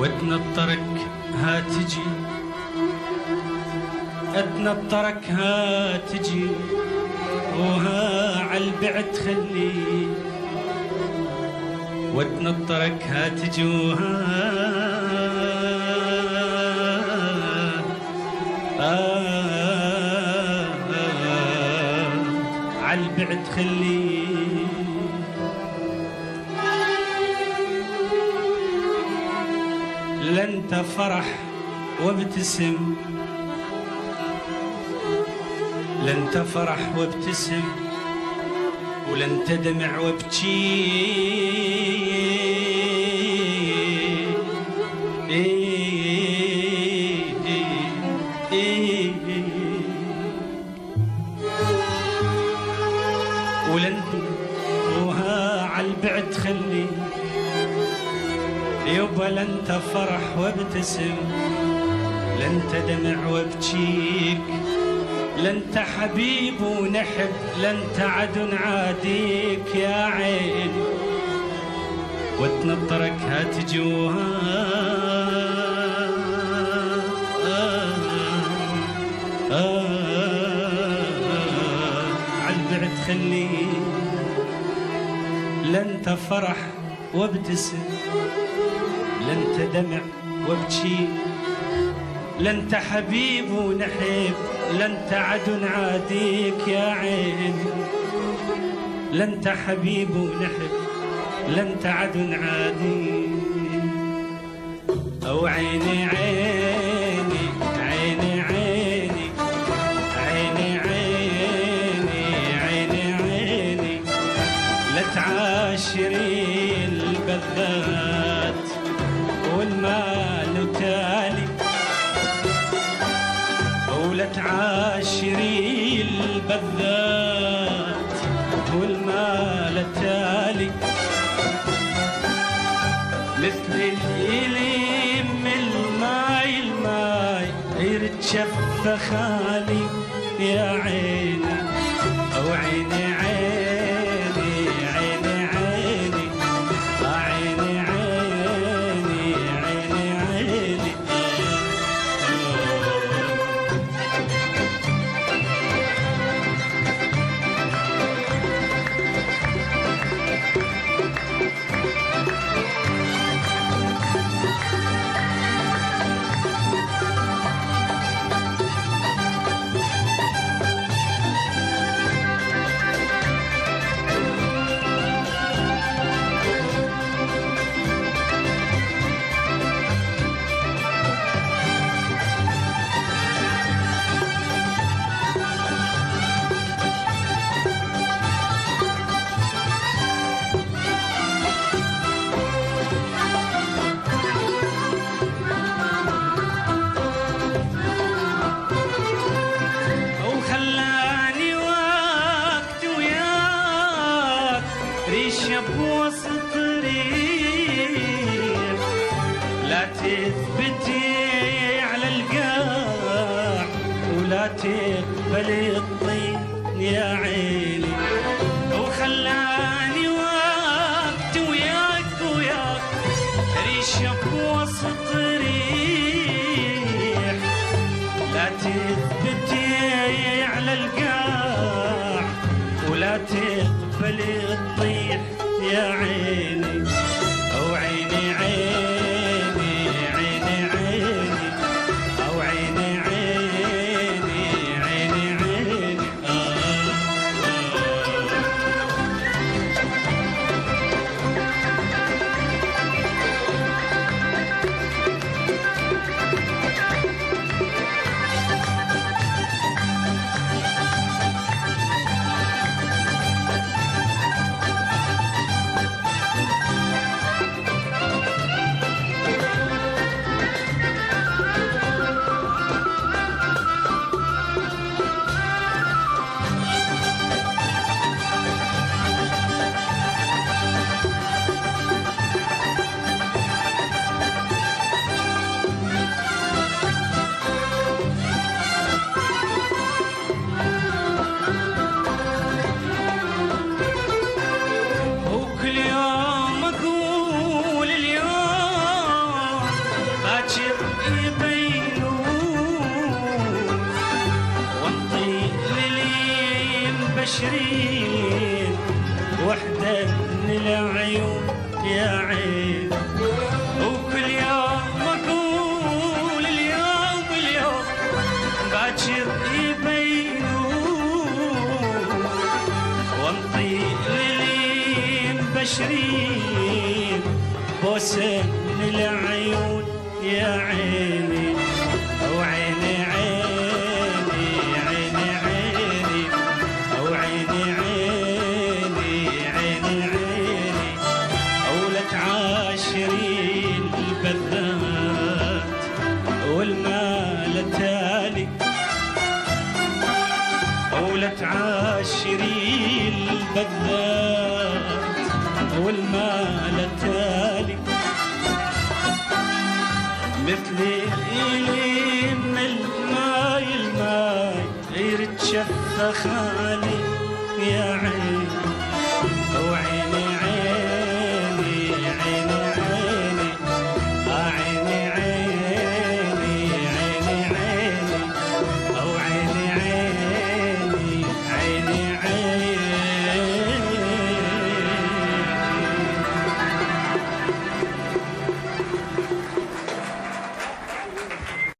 واتنطرك هاتجي اتنطرك هاتجي وها عالبعد خلي واتنطرك هاتجي وها عالبعد خلي لنت فرح وابتسم لنت فرح وابتسم ولن تدمع وابكي ولن وها عالبعد خلي يبا لن تفرح وابتسم لن تدمع وابكيك لن حبيب ونحب لن تعد نعاديك يا عين وتنطرك هاتجوها عالبعد خلي لن تفرح وابتسم لن تدمع وابكي لن حبيب ونحب لن تعد نعاديك يا عين لن حبيب ونحب لن تعد نعاديك او عيني عيني عيني عيني عيني عيني عيني عيني لا تعاشري البذات والمال تالي ولا تعاشري البذات والمال تالي مثل اللي من الماي الماي يرتشف خالي يا عيني او عيني عيني عيني عيني عيني عيني عيني عيني بوسط ريح لا تثبتي على القاع ولا تقبلي الطين يا عيني وخلاني وقت وياك وياك ريشة بوسط ريح لا تثبتي على القاع ولا تقبلي الطيح يا عيني او عيني عيني عيني عيني او عيني عيني عيني عيني العيون يا عين. وكل يوم اقول اليوم باكر يبينون، وانطي للي مبشرين بوسه العيون يا عيني. وعيني عيني عيني عيني وعيني عيني عيني عيني، ولا تعاشرين البذات والمال تالي، ولا تعاشرين البذات والمال تالي. مثلي إلي من الماي يرد شفة خالي يا عين.